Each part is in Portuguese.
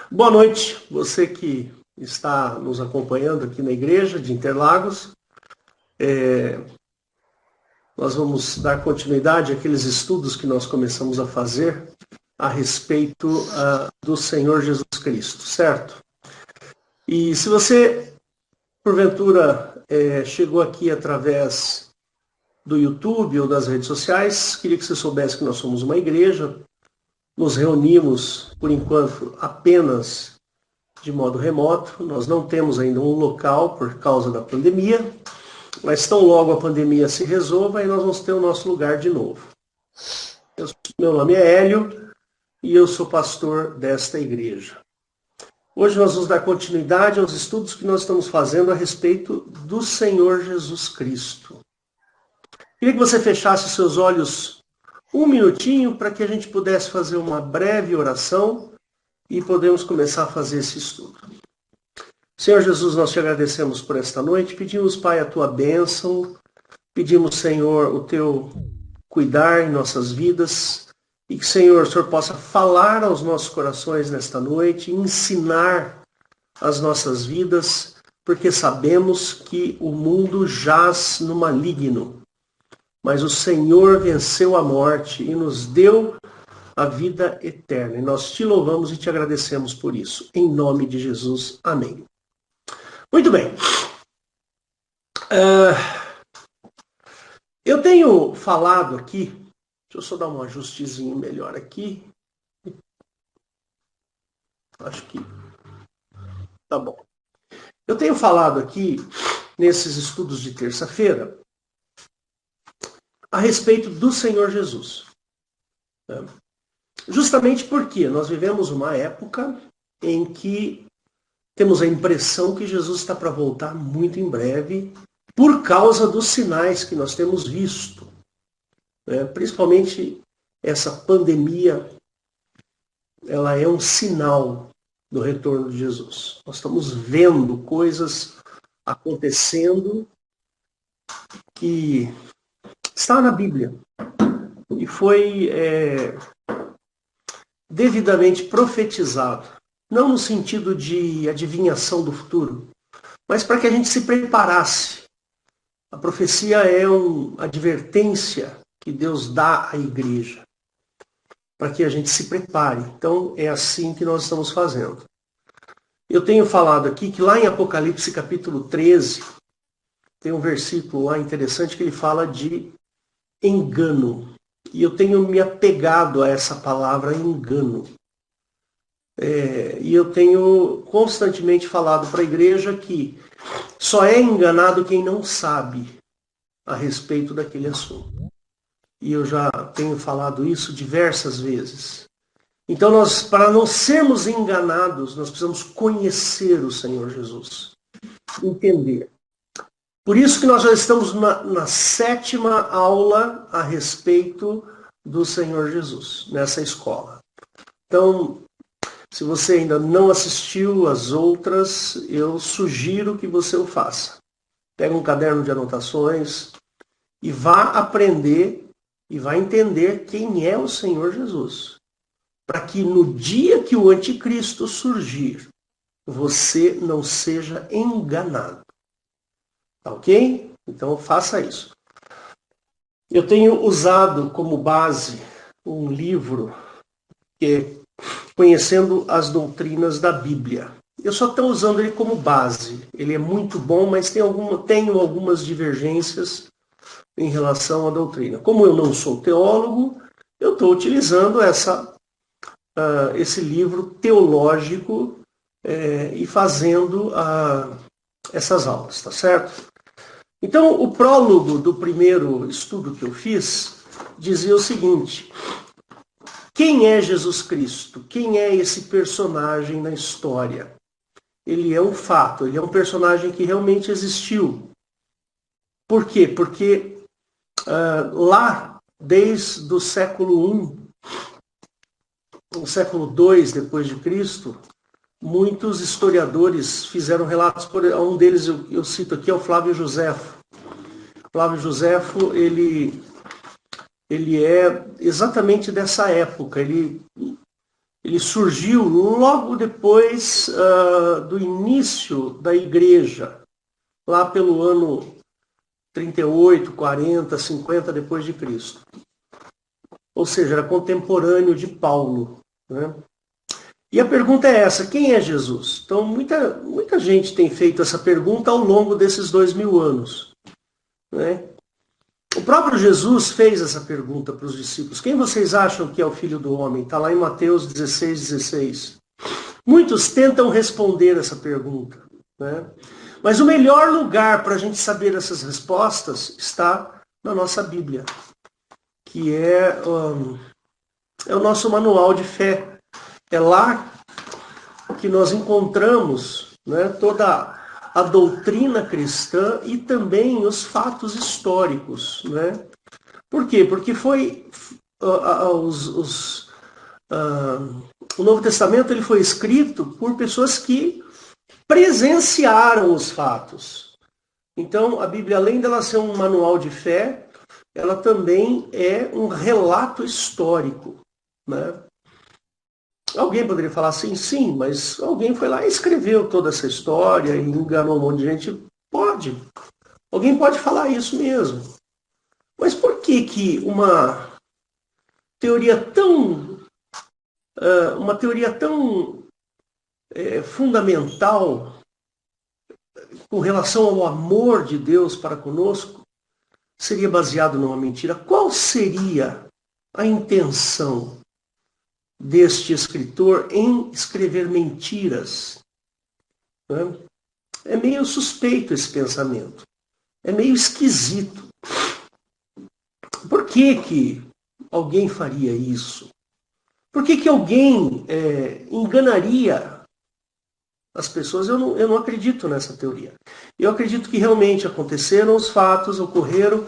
Boa noite, você que está nos acompanhando aqui na igreja de Interlagos. Nós vamos dar continuidade àqueles estudos que nós começamos a fazer a respeito do Senhor Jesus Cristo, certo? E se você, porventura, chegou aqui através do YouTube ou das redes sociais, queria que você soubesse que nós somos uma igreja, nos reunimos, por enquanto, apenas de modo remoto. Nós não temos ainda um local por causa da pandemia, mas tão logo a pandemia se resolva e nós vamos ter o nosso lugar de novo. Meu nome é Hélio e eu sou pastor desta igreja. Hoje nós vamos dar continuidade aos estudos que nós estamos fazendo a respeito do Senhor Jesus Cristo. Queria que você fechasse seus olhos um minutinho para que a gente pudesse fazer uma breve oração e podemos começar a fazer esse estudo. Senhor Jesus, nós te agradecemos por esta noite, pedimos, Pai, a tua bênção, pedimos, Senhor, o teu cuidar em nossas vidas e que, Senhor, o Senhor possa falar aos nossos corações nesta noite, ensinar as nossas vidas, porque sabemos que o mundo jaz no maligno, mas o Senhor venceu a morte e nos deu a vida eterna. E nós te louvamos e te agradecemos por isso. Em nome de Jesus. Amém. Muito bem. Eu tenho falado aqui, deixa eu só dar um ajustezinho melhor aqui. Acho que tá bom. Eu tenho falado aqui, nesses estudos de terça-feira, a respeito do Senhor Jesus. Justamente porque nós vivemos uma época em que temos a impressão que Jesus está para voltar muito em breve, por causa dos sinais que nós temos visto. Principalmente essa pandemia, ela é um sinal do retorno de Jesus. Nós estamos vendo coisas acontecendo que está na Bíblia e foi devidamente profetizado. Não no sentido de adivinhação do futuro, mas para que a gente se preparasse. A profecia é uma advertência que Deus dá à igreja, para que a gente se prepare. Então, é assim que nós estamos fazendo. Eu tenho falado aqui que lá em Apocalipse capítulo 13, tem um versículo lá interessante que ele fala de engano. E eu tenho me apegado a essa palavra engano. E eu tenho constantemente falado para a igreja que só é enganado quem não sabe a respeito daquele assunto. E eu já tenho falado isso diversas vezes. Então, para não sermos enganados, nós precisamos conhecer o Senhor Jesus. Entender. Por isso que nós já estamos na 7ª aula a respeito do Senhor Jesus, nessa escola. Então, se você ainda não assistiu às outras, eu sugiro que você o faça. Pega um caderno de anotações e vá aprender e vá entender quem é o Senhor Jesus. Para que no dia que o anticristo surgir, você não seja enganado. Tá ok? Então faça isso. Eu tenho usado como base um livro que é Conhecendo as Doutrinas da Bíblia. Eu só estou usando ele como base. Ele é muito bom, mas tenho algumas divergências em relação à doutrina. Como eu não sou teólogo, eu estou utilizando esse livro teológico e fazendo essas aulas, tá certo? Então, o prólogo do primeiro estudo que eu fiz dizia o seguinte: quem é Jesus Cristo? Quem é esse personagem na história? Ele é um fato, ele é um personagem que realmente existiu. Por quê? Porque lá, desde o século I, o século II depois de Cristo, muitos historiadores fizeram relatos, um deles eu cito aqui é o Flávio Josefo. Flávio Josefo, ele é exatamente dessa época. Ele Ele surgiu logo depois do início da igreja, lá pelo ano 38, 40, 50 depois de Cristo. Ou seja, era contemporâneo de Paulo, né? E a pergunta é essa: quem é Jesus? Então, muita gente tem feito essa pergunta ao longo desses 2000 anos, né? O próprio Jesus fez essa pergunta para os discípulos: quem vocês acham que é o Filho do Homem? Está lá em Mateus 16:16. Muitos tentam responder essa pergunta, né? Mas o melhor lugar para a gente saber essas respostas está na nossa Bíblia, que é o nosso manual de fé. É lá que nós encontramos, né, toda a doutrina cristã e também os fatos históricos, né? Por quê? Porque o Novo Testamento ele foi escrito por pessoas que presenciaram os fatos. Então, a Bíblia, além dela ser um manual de fé, ela também é um relato histórico, né? Alguém poderia falar assim, sim, mas alguém foi lá e escreveu toda essa história e enganou um monte de gente. Pode. Alguém pode falar isso mesmo. Mas por que uma teoria tão fundamental com relação ao amor de Deus para conosco seria baseado numa mentira? Qual seria a intenção deste escritor em escrever mentiras? É meio suspeito esse pensamento. É meio esquisito. Por que alguém faria isso? Por que alguém enganaria as pessoas? Eu não acredito nessa teoria. Eu acredito que realmente aconteceram os fatos, ocorreram,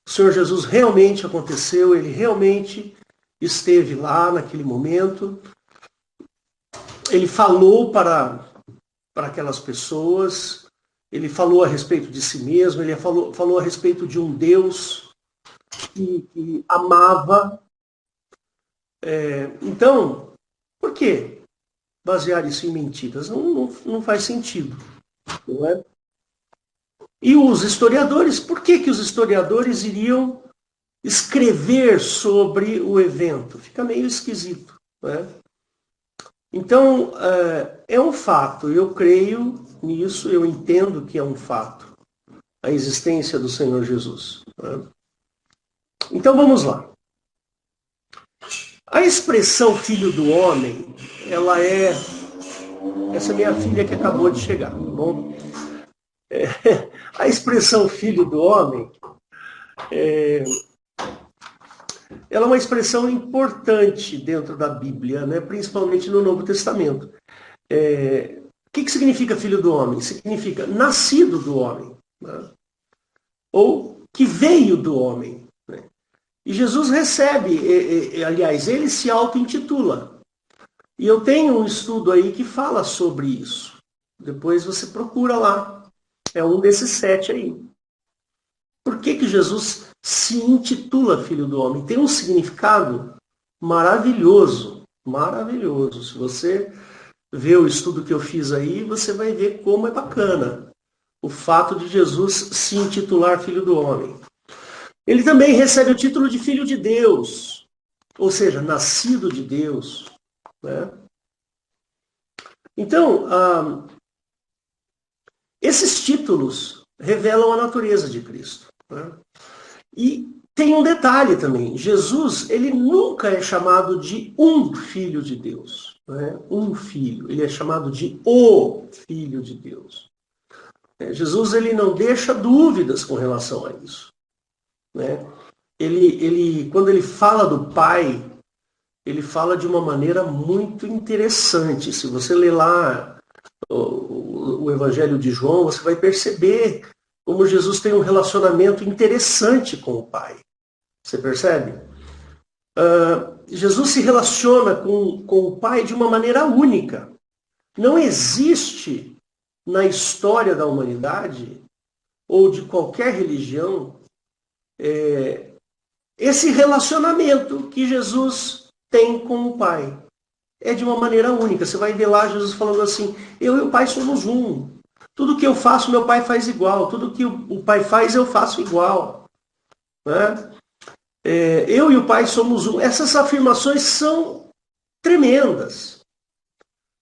o Senhor Jesus realmente aconteceu, ele realmente esteve lá naquele momento, ele falou para aquelas pessoas, ele falou a respeito de si mesmo, ele falou a respeito de um Deus que amava. Então, por que basear isso em mentiras? Não faz sentido, não é? E os historiadores, por que os historiadores iriam escrever sobre o evento? Fica meio esquisito, né? Então, é um fato, eu creio nisso, eu entendo que é um fato, a existência do Senhor Jesus, né? Então vamos lá. A expressão filho do homem, ela é... Essa é minha filha que acabou de chegar, tá bom? A expressão filho do homem, ela é uma expressão importante dentro da Bíblia, né? Principalmente no Novo Testamento. O que significa filho do homem? Significa nascido do homem, né? Ou que veio do homem, né? E Jesus recebe, aliás, ele se auto-intitula. E eu tenho um estudo aí que fala sobre isso. Depois você procura lá. É um desses 7 aí. Por que Jesus se intitula Filho do Homem? Tem um significado maravilhoso. Maravilhoso. Se você ver o estudo que eu fiz aí, você vai ver como é bacana o fato de Jesus se intitular Filho do Homem. Ele também recebe o título de Filho de Deus, ou seja, nascido de Deus, né? Então, esses títulos revelam a natureza de Cristo, né? E tem um detalhe também: Jesus, ele nunca é chamado de um filho de Deus, né? Um filho, ele é chamado de o Filho de Deus. Jesus, ele não deixa dúvidas com relação a isso, né? Quando ele fala do Pai, ele fala de uma maneira muito interessante. Se você ler lá o Evangelho de João, você vai perceber como Jesus tem um relacionamento interessante com o Pai. Você percebe? Jesus se relaciona com o Pai de uma maneira única. Não existe na história da humanidade ou de qualquer religião esse relacionamento que Jesus tem com o Pai. é de uma maneira única. Você vai ver lá Jesus falando assim, eu e o Pai somos um. Tudo que eu faço, meu Pai faz igual. Tudo que o Pai faz, eu faço igual. Né? Eu e o Pai somos um. Essas afirmações são tremendas.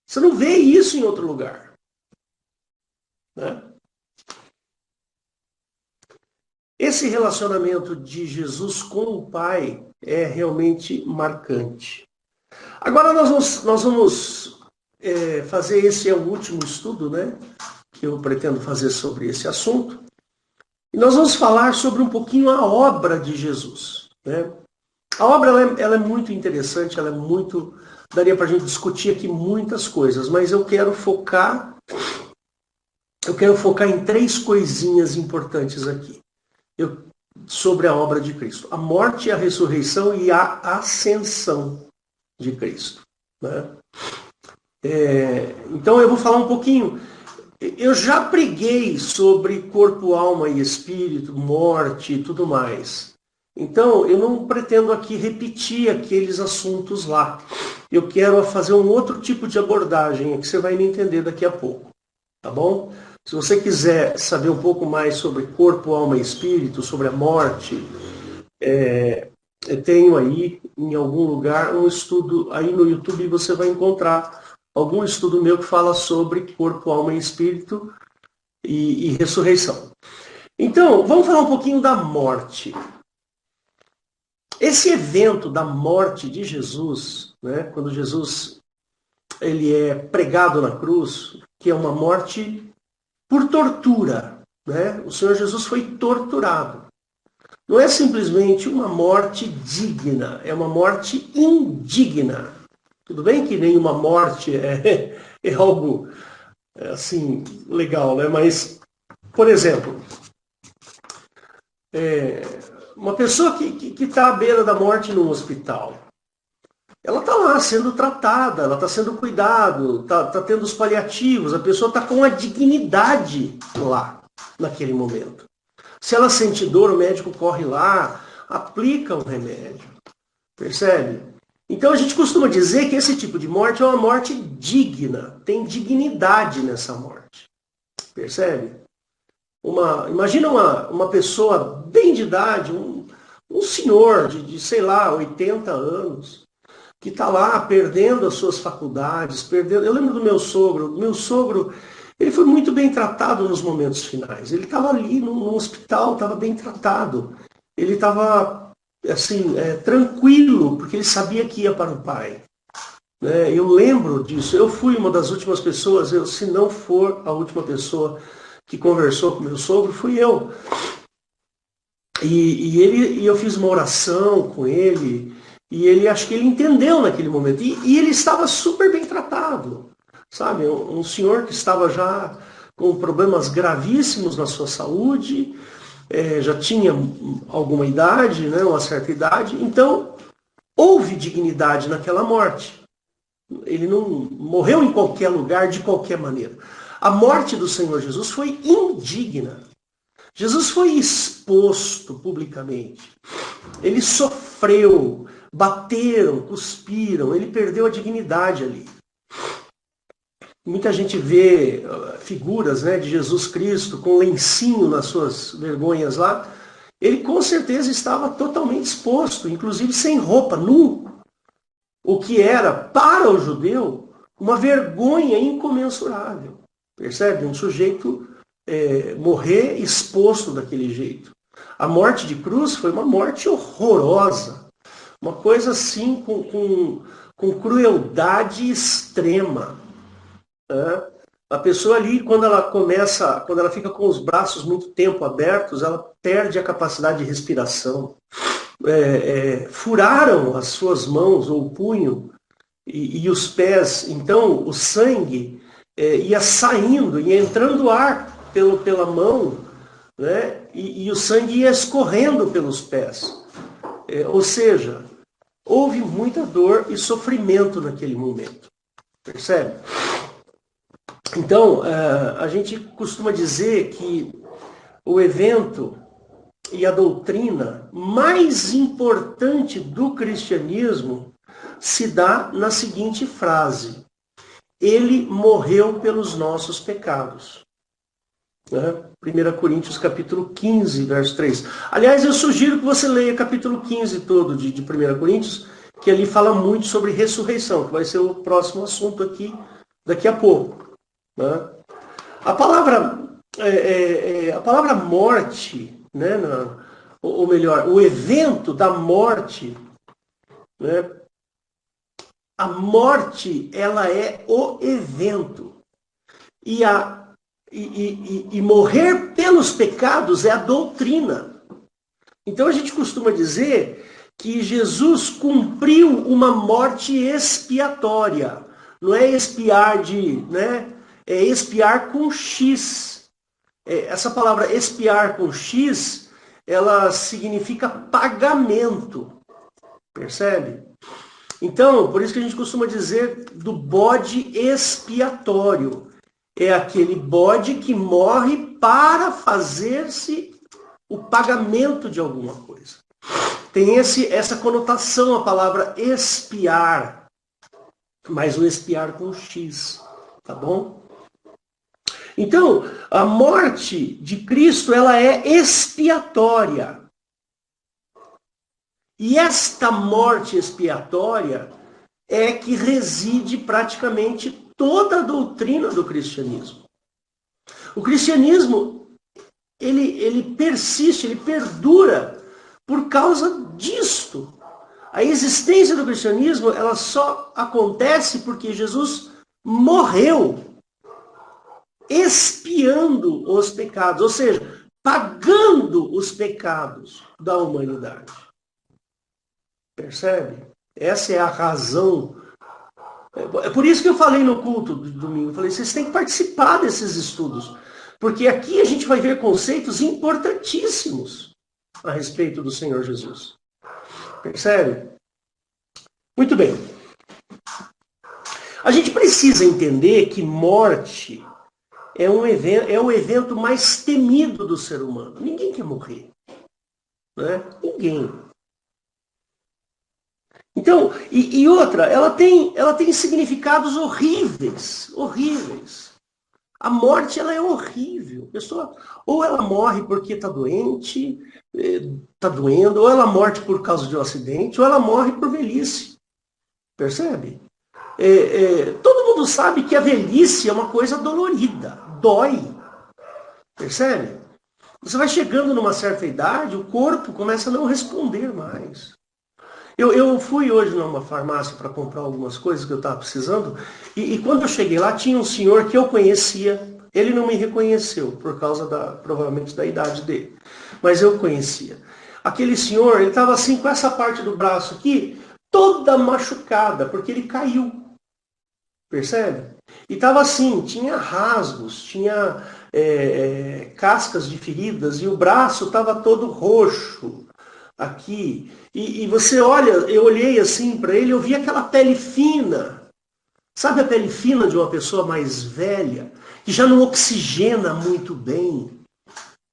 Você não vê isso em outro lugar. Né? Esse relacionamento de Jesus com o Pai é realmente marcante. Agora nós vamos fazer, esse é o último estudo, né, que eu pretendo fazer sobre esse assunto. E nós vamos falar sobre um pouquinho a obra de Jesus. Né? A obra ela é muito interessante, ela é muito... Daria para a gente discutir aqui muitas coisas, mas eu quero focar em 3 coisinhas importantes aqui. Sobre a obra de Cristo. A morte, a ressurreição e a ascensão de Cristo. Né? Então eu vou falar um pouquinho. Eu já preguei sobre corpo, alma e espírito, morte e tudo mais. Então eu não pretendo aqui repetir aqueles assuntos lá. Eu quero fazer um outro tipo de abordagem que você vai me entender daqui a pouco. Tá bom? Se você quiser saber um pouco mais sobre corpo, alma e espírito, sobre a morte, eu tenho aí em algum lugar um estudo, aí no YouTube você vai encontrar algum estudo meu que fala sobre corpo, alma e espírito e ressurreição. Então, vamos falar um pouquinho da morte. Esse evento da morte de Jesus, né, quando Jesus ele é pregado na cruz, que é uma morte por tortura, né? O Senhor Jesus foi torturado. Não é simplesmente uma morte digna, é uma morte indigna. Tudo bem que nenhuma morte é algo assim legal, né? Mas, por exemplo, uma pessoa que está à beira da morte num hospital, ela está lá sendo tratada, ela está sendo cuidado, está tendo os paliativos, a pessoa está com a dignidade lá, naquele momento. Se ela sente dor, o médico corre lá, aplica um remédio. Percebe? Então a gente costuma dizer que esse tipo de morte é uma morte digna, tem dignidade nessa morte. Percebe? Imagina uma pessoa bem de idade, um senhor de, sei lá, 80 anos, que está lá perdendo as suas faculdades, perdendo... Eu lembro do meu sogro, ele foi muito bem tratado nos momentos finais. Ele estava ali no hospital, estava bem tratado. Ele estava, assim, tranquilo, porque ele sabia que ia para o Pai. Eu lembro disso. Eu fui uma das últimas pessoas, se não for a última pessoa que conversou com meu sogro, fui eu. E eu fiz uma oração com ele, e ele, acho que ele entendeu naquele momento. E ele estava super bem tratado. Sabe, um senhor que estava já com problemas gravíssimos na sua saúde, já tinha alguma idade, né, uma certa idade, então houve dignidade naquela morte. Ele não morreu em qualquer lugar, de qualquer maneira. A morte do Senhor Jesus foi indigna. Jesus foi exposto publicamente. Ele sofreu, bateram, cuspiram, ele perdeu a dignidade ali. Muita gente vê figuras, né, de Jesus Cristo com lencinho nas suas vergonhas lá. Ele com certeza estava totalmente exposto, inclusive sem roupa, nu. O que era, para o judeu, uma vergonha incomensurável. Percebe? Um sujeito morrer exposto daquele jeito. A morte de cruz foi uma morte horrorosa. Uma coisa assim com crueldade extrema. A pessoa ali, quando ela fica com os braços muito tempo abertos, ela perde a capacidade de respiração. Furaram as suas mãos ou o punho e os pés, então o sangue ia saindo, ia entrando ar pela mão, né? E o sangue ia escorrendo pelos pés. Ou seja, houve muita dor e sofrimento naquele momento. Percebe? Então, a gente costuma dizer que o evento e a doutrina mais importante do cristianismo se dá na seguinte frase: ele morreu pelos nossos pecados. 1 Coríntios capítulo 15, verso 3. Aliás, eu sugiro que você leia capítulo 15 todo de 1 Coríntios, que ali fala muito sobre ressurreição, que vai ser o próximo assunto aqui, daqui a pouco. A palavra morte, né, ou melhor, o evento da morte, né, a morte, ela é o evento. E morrer pelos pecados é a doutrina. Então a gente costuma dizer que Jesus cumpriu uma morte expiatória. Não é expiar é expiar com X. Essa palavra expiar com X, ela significa pagamento. Percebe? Então, por isso que a gente costuma dizer do bode expiatório. É aquele bode que morre para fazer-se o pagamento de alguma coisa. Tem essa conotação a palavra expiar, mas o expiar com X, tá bom? Então, a morte de Cristo, ela é expiatória. E esta morte expiatória é que reside praticamente toda a doutrina do cristianismo. O cristianismo, ele persiste, ele perdura por causa disto. A existência do cristianismo, ela só acontece porque Jesus morreu expiando os pecados, ou seja, pagando os pecados da humanidade. Percebe? Essa é a razão. É por isso que eu falei no culto do domingo. Eu falei, vocês têm que participar desses estudos. Porque aqui a gente vai ver conceitos importantíssimos a respeito do Senhor Jesus. Percebe? Muito bem. A gente precisa entender que morte é o evento mais temido do ser humano. Ninguém quer morrer. Né? Ninguém. Então, e outra, ela tem significados horríveis, horríveis. A morte, ela é horrível. A pessoa, ou ela morre porque está doente, está doendo, ou ela morre por causa de um acidente, ou ela morre por velhice. Percebe? Todo mundo sabe que a velhice é uma coisa dolorida, dói. Percebe? Você vai chegando numa certa idade, o corpo começa a não responder mais. Eu fui hoje numa farmácia para comprar algumas coisas que eu estava precisando, e quando eu cheguei lá, tinha um senhor que eu conhecia. Ele não me reconheceu, por causa, provavelmente, da idade dele. Mas eu conhecia. Aquele senhor, ele estava assim, com essa parte do braço aqui, toda machucada, porque ele caiu. Percebe? E estava assim, tinha rasgos, tinha cascas de feridas, e o braço estava todo roxo aqui. E você olha, eu olhei assim para ele, eu vi aquela pele fina. Sabe a pele fina de uma pessoa mais velha, que já não oxigena muito bem?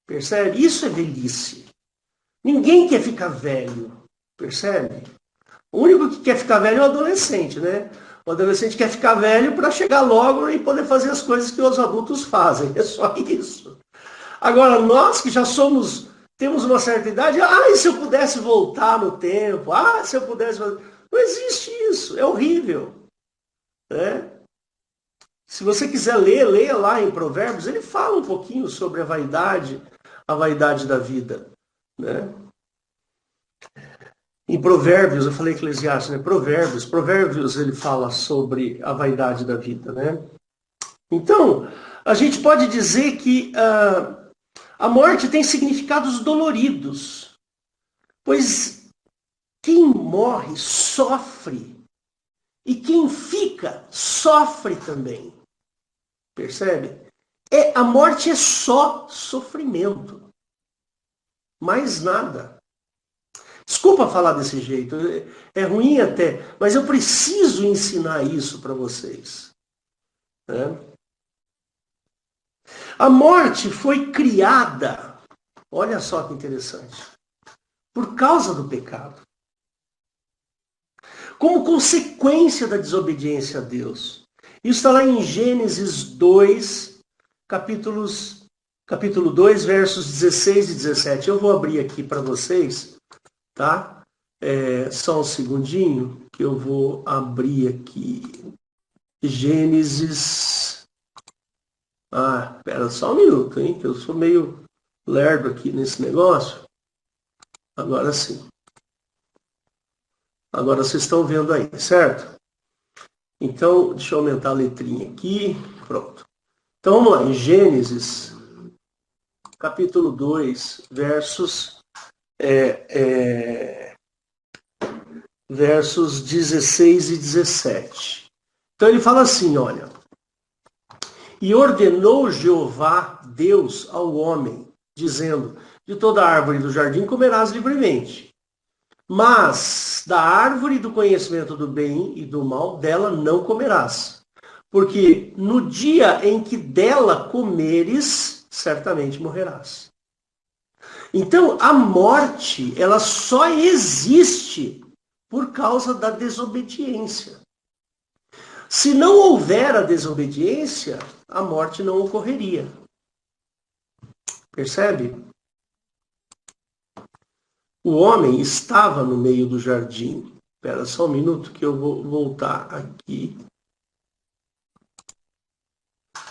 Percebe? Isso é velhice. Ninguém quer ficar velho. Percebe? O único que quer ficar velho é o adolescente, né? O adolescente quer ficar velho para chegar logo e poder fazer as coisas que os adultos fazem. É só isso. Agora, nós que já temos uma certa idade, e se eu pudesse voltar no tempo, se eu pudesse... Não existe isso, é horrível. Né? Se você quiser leia lá em Provérbios, ele fala um pouquinho sobre a vaidade da vida. Né? Em Provérbios, eu falei Eclesiastes, né? Provérbios ele fala sobre a vaidade da vida. Né? Então, a gente pode dizer que a morte tem significados doloridos, pois quem morre sofre, e quem fica sofre também. Percebe? A morte é só sofrimento, mais nada. Desculpa falar desse jeito, é ruim até, mas eu preciso ensinar isso para vocês. Né? A morte foi criada, olha só que interessante, por causa do pecado. como consequência da desobediência a Deus. Isso está lá em Gênesis 2, capítulo 2, versos 16 e 17. Eu vou abrir aqui para vocês, tá? Só um segundinho, que eu vou abrir aqui. Gênesis... Espera só um minuto, hein? Que eu sou meio lerdo aqui nesse negócio. Agora sim. Agora vocês estão vendo aí, certo? Então, deixa eu aumentar a letrinha aqui. Pronto. Então, vamos lá. Em Gênesis, capítulo 2, versos 16 e 17. Então, ele fala assim, olha. E ordenou Jeová, Deus, ao homem, dizendo, de toda árvore do jardim comerás livremente. Mas da árvore do conhecimento do bem e do mal, dela não comerás. Porque no dia em que dela comeres, certamente morrerás. Então, a morte, ela só existe por causa da desobediência. Se não houver a desobediência, a morte não ocorreria. Percebe? O homem estava no meio do jardim. Espera só um minuto que eu vou voltar aqui.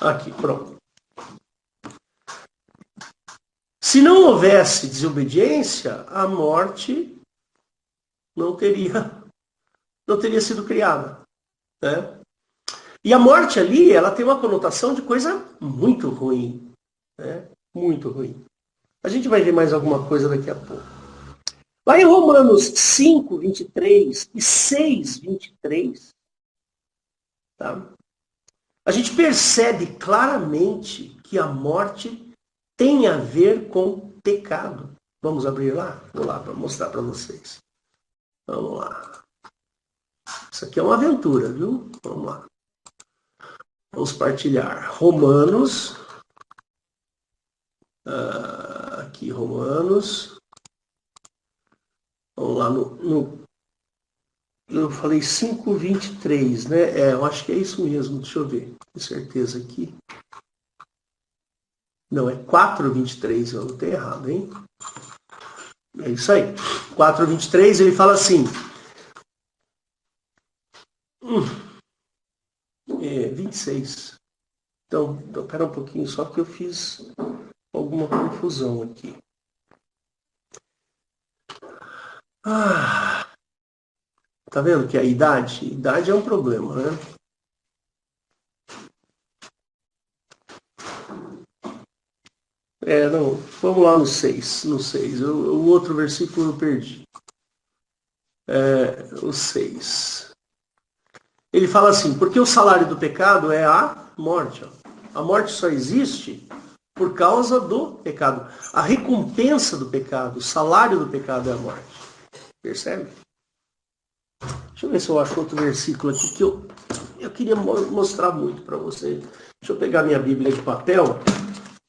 Aqui, pronto. Se não houvesse desobediência, a morte não teria sido criada, né? E a morte ali, ela tem uma conotação de coisa muito ruim, né? Muito ruim. A gente vai ver mais alguma coisa daqui a pouco. Lá em Romanos 5, 23 e 6, 23, tá? A gente percebe claramente que a morte tem a ver com pecado. Vamos abrir lá? Vou lá para mostrar para vocês. Vamos lá. Isso aqui é uma aventura, viu? Vamos lá. Vamos partilhar. Romanos. Aqui, Romanos. Vamos lá eu falei 5:23, né? Eu acho que é isso mesmo. Deixa eu ver. Com certeza aqui. Não, é 4:23. Eu não tenho errado, hein? É isso aí. 4:23, ele fala assim. 26. Então, espera um pouquinho só que eu fiz alguma confusão aqui. Tá vendo que a idade é um problema, né? Não, vamos lá no 6. No 6. O outro versículo eu perdi. O 6. Ele fala assim, porque o salário do pecado é a morte. Ó. A morte só existe por causa do pecado. A recompensa do pecado, o salário do pecado é a morte. Percebe? Deixa eu ver se eu acho outro versículo aqui que eu queria mostrar muito para você. Deixa eu pegar minha Bíblia de papel.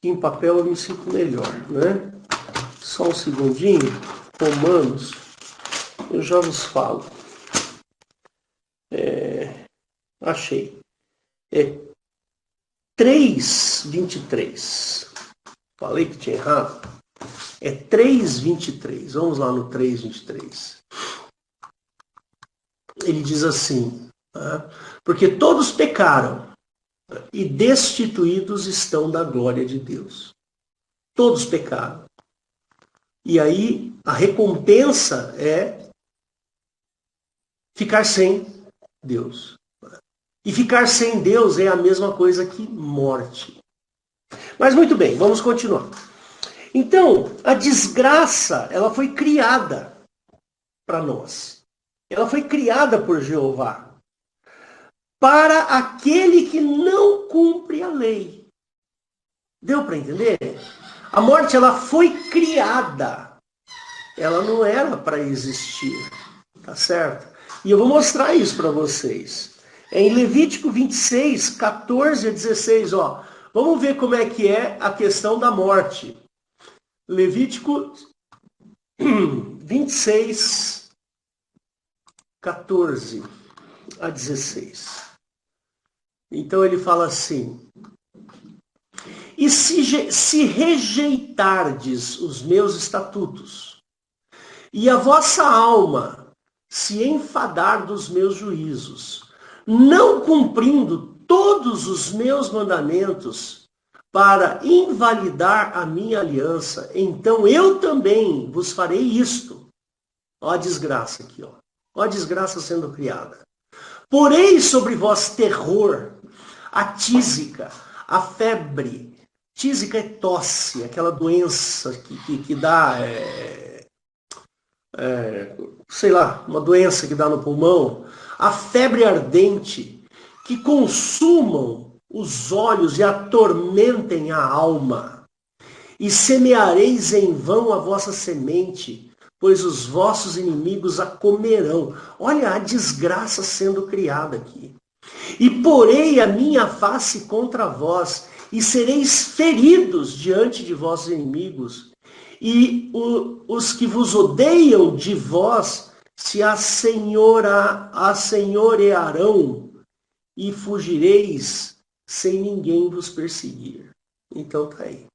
Em papel eu me sinto melhor, né? Só um segundinho. Romanos, eu já vos falo. Achei. 3:23. Falei que tinha errado. 3:23. Vamos lá no 3:23. Ele diz assim, tá? Porque todos pecaram e destituídos estão da glória de Deus. Todos pecaram. E aí a recompensa é ficar sem Deus. E ficar sem Deus é a mesma coisa que morte. Mas muito bem, vamos continuar. Então, a desgraça, ela foi criada para nós. Ela foi criada por Jeová. Para aquele que não cumpre a lei. Deu para entender? A morte, ela foi criada. Ela não era para existir. Tá certo? E eu vou mostrar isso para vocês. Em Levítico 26, 14 a 16, ó. Vamos ver como é que é a questão da morte. Levítico 26, 14 a 16. Então ele fala assim: e se rejeitardes os meus estatutos, e a vossa alma se enfadar dos meus juízos, não cumprindo todos os meus mandamentos, para invalidar a minha aliança, então eu também vos farei isto. Ó a desgraça aqui, ó. Ó a desgraça sendo criada. Porei sobre vós terror, a tísica, a febre. Tísica é tosse, aquela doença que dá, sei lá, uma doença que dá no pulmão. A febre ardente, que consumam os olhos e atormentem a alma. E semeareis em vão a vossa semente, pois os vossos inimigos a comerão. Olha a desgraça sendo criada aqui. E porei a minha face contra vós, e sereis feridos diante de vossos inimigos, e os que vos odeiam de vós se assenhorearão, e fugireis sem ninguém vos perseguir. Então tá aí.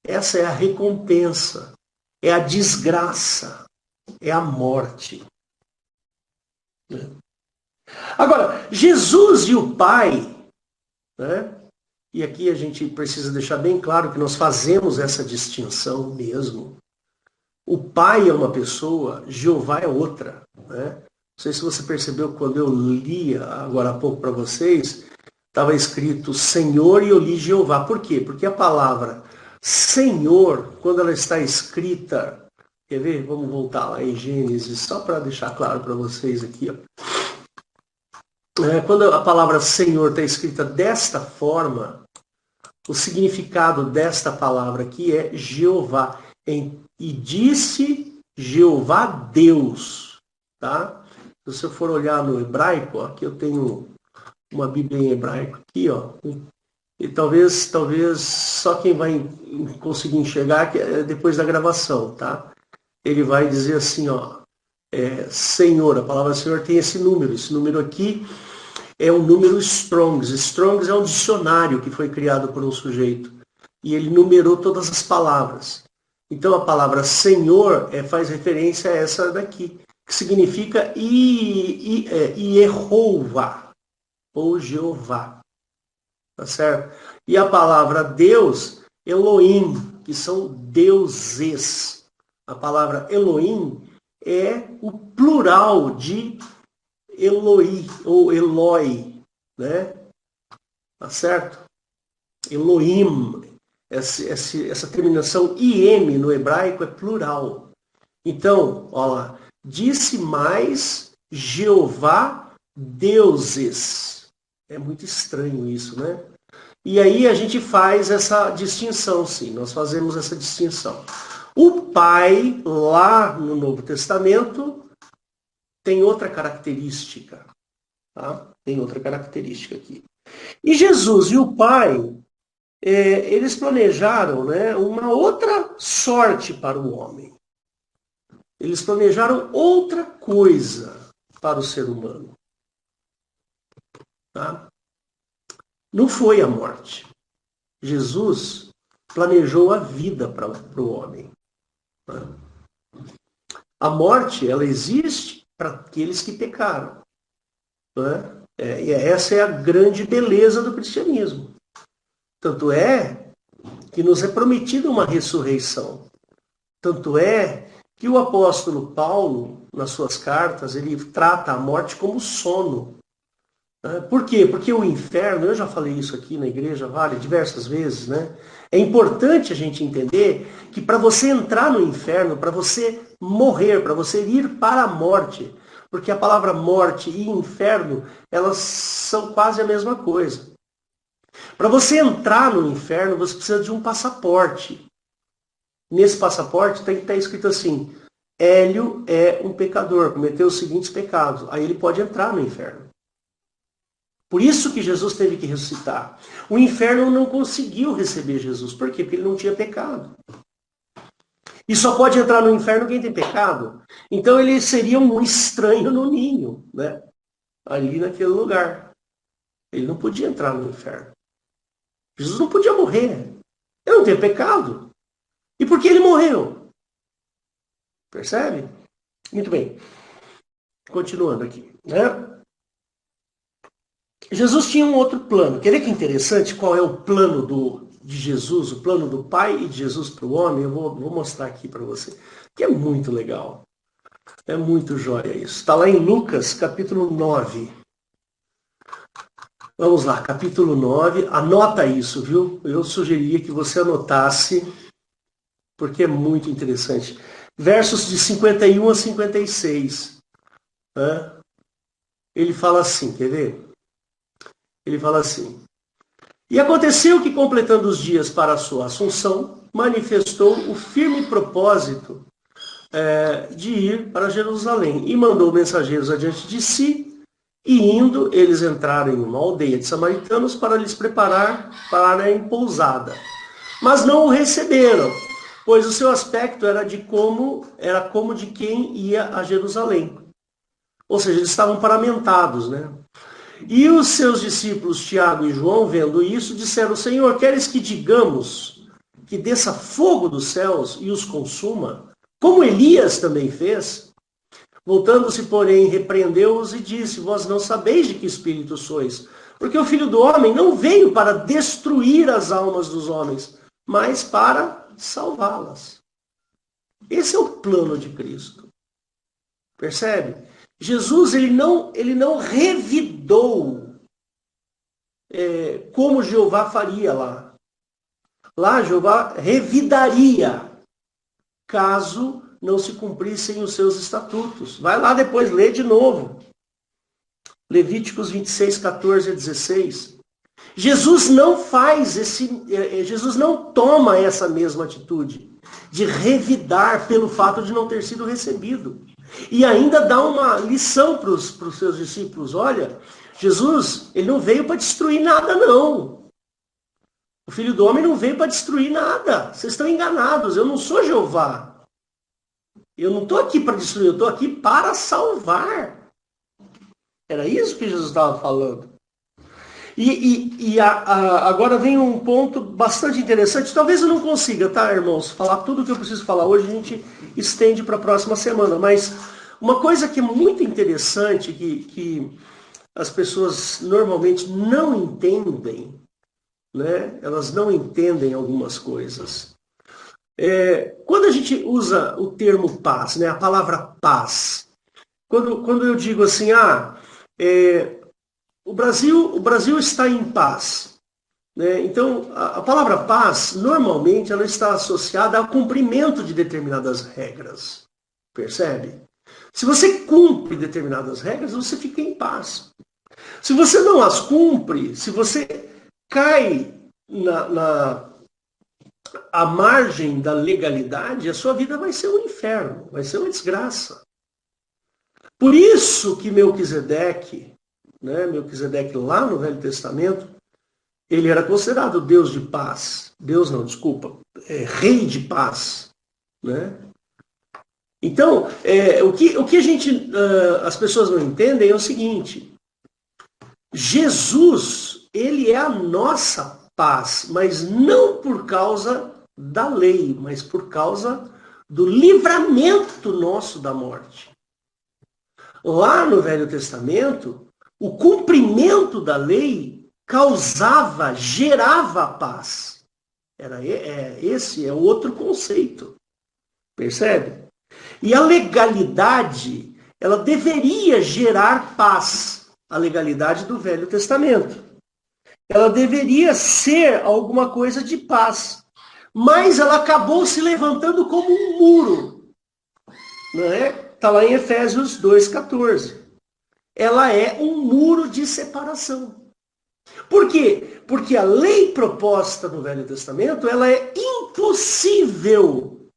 Essa é a recompensa, é a desgraça, é a morte. Agora, Jesus e o Pai, né? E aqui a gente precisa deixar bem claro que nós fazemos essa distinção mesmo. O Pai é uma pessoa, Jeová é outra, né? Não sei se você percebeu quando eu lia agora há pouco para vocês, estava escrito Senhor e eu li Jeová. Por quê? Porque a palavra Senhor, quando ela está escrita, quer ver? Vamos voltar lá em Gênesis, só para deixar claro para vocês aqui, ó. Quando a palavra Senhor está escrita desta forma, o significado desta palavra aqui é Jeová. E disse Jeová Deus. Tá? Se você for olhar no hebraico, ó, aqui eu tenho uma Bíblia em hebraico aqui, ó, e talvez só quem vai conseguir enxergar é depois da gravação, tá? Ele vai dizer assim, ó, Senhor, a palavra Senhor tem esse número aqui é um número Strongs. Strongs é um dicionário que foi criado por um sujeito. E ele numerou todas as palavras. Então a palavra Senhor faz referência a essa daqui, que significa Yehová, ou Jeová. Tá certo? E a palavra Deus, Elohim, que são deuses. A palavra Elohim é o plural de Eloi, ou Eloi, né? Tá certo? Elohim, essa terminação IM no hebraico é plural. Então, olha lá, disse mais Jeová deuses. É muito estranho isso, né? E aí a gente faz essa distinção, sim, nós fazemos essa distinção. O Pai, lá no Novo Testamento, tem outra característica. Tá? Tem outra característica aqui. E Jesus e o Pai, eles planejaram, né, uma outra sorte para o homem. Eles planejaram outra coisa para o ser humano. Tá? Não foi a morte. Jesus planejou a vida para o homem. Tá? A morte, ela existe para aqueles que pecaram. Né? E essa é a grande beleza do cristianismo. Tanto é que nos é prometida uma ressurreição. Tanto é que o apóstolo Paulo, nas suas cartas, ele trata a morte como sono. Por quê? Porque o inferno, eu já falei isso aqui na igreja diversas vezes, né? É importante a gente entender que para você entrar no inferno, para você morrer, para você ir para a morte, porque a palavra morte e inferno, elas são quase a mesma coisa. Para você entrar no inferno, você precisa de um passaporte. Nesse passaporte tem que estar escrito assim, Hélio é um pecador, cometeu os seguintes pecados. Aí ele pode entrar no inferno. Por isso que Jesus teve que ressuscitar. O inferno não conseguiu receber Jesus. Por quê? Porque ele não tinha pecado. E só pode entrar no inferno quem tem pecado. Então ele seria um estranho no ninho, né? Ali naquele lugar. Ele não podia entrar no inferno. Jesus não podia morrer. Ele não tem pecado. E por que ele morreu? Percebe? Muito bem. Continuando aqui, né? Jesus tinha um outro plano. Quer ver que interessante qual é o plano de Jesus, o plano do Pai e de Jesus para o homem? Eu vou mostrar aqui para você. Que é muito legal. É muito jóia isso. Está lá em Lucas, capítulo 9. Vamos lá, capítulo 9. Anota isso, viu? Eu sugeriria que você anotasse, porque é muito interessante. Versos de 51 a 56. Né? Ele fala assim, quer ver? Ele fala assim: E aconteceu que, completando os dias para a sua assunção, manifestou o firme propósito de ir para Jerusalém e mandou mensageiros adiante de si, e indo, eles entraram em uma aldeia de samaritanos para lhes preparar para a pousada. Mas não o receberam, pois o seu aspecto era como de quem ia a Jerusalém. Ou seja, eles estavam paramentados, né? E os seus discípulos Tiago e João, vendo isso, disseram: Senhor, queres que digamos que desça fogo dos céus e os consuma, como Elias também fez? Voltando-se, porém, repreendeu-os e disse: Vós não sabeis de que espírito sois, porque o Filho do Homem não veio para destruir as almas dos homens, mas para salvá-las. Esse é o plano de Cristo. Percebe? Jesus ele não revidou como Jeová faria lá. Lá Jeová revidaria caso não se cumprissem os seus estatutos. Vai lá depois, lê de novo. Levíticos 26, 14 a 16. Jesus não toma essa mesma atitude de revidar pelo fato de não ter sido recebido. E ainda dá uma lição para os seus discípulos. Olha, Jesus, ele não veio para destruir nada, não. O Filho do Homem não veio para destruir nada. Vocês estão enganados. Eu não sou Jeová. Eu não estou aqui para destruir, eu estou aqui para salvar. Era isso que Jesus estava falando. Agora vem um ponto bastante interessante. Talvez eu não consiga, tá, irmãos, falar tudo o que eu preciso falar hoje. A gente estende para a próxima semana. Mas uma coisa que é muito interessante, que as pessoas normalmente não entendem, né? Elas não entendem algumas coisas. Quando a gente usa o termo paz, né? A palavra paz, quando eu digo assim, o Brasil está em paz, né? Então, a palavra paz, normalmente, ela está associada ao cumprimento de determinadas regras. Percebe? Se você cumpre determinadas regras, você fica em paz. Se você não as cumpre, se você cai à margem da legalidade, a sua vida vai ser um inferno, vai ser uma desgraça. Por isso que Melquisedeque, né, Melquisedeque lá no Velho Testamento, ele era considerado Deus de paz. Deus não, desculpa, rei de paz, né? Então, o que as pessoas não entendem é o seguinte: Jesus, ele é a nossa paz, mas não por causa da lei, mas por causa do livramento nosso da morte. Lá no Velho Testamento, o cumprimento da lei gerava paz. Esse é outro conceito. Percebe? E a legalidade, ela deveria gerar paz. A legalidade do Velho Testamento. Ela deveria ser alguma coisa de paz. Mas ela acabou se levantando como um muro. Está lá em Efésios 2,14. Ela é um muro de separação. Por quê? Porque a lei proposta no Velho Testamento, ela é impossível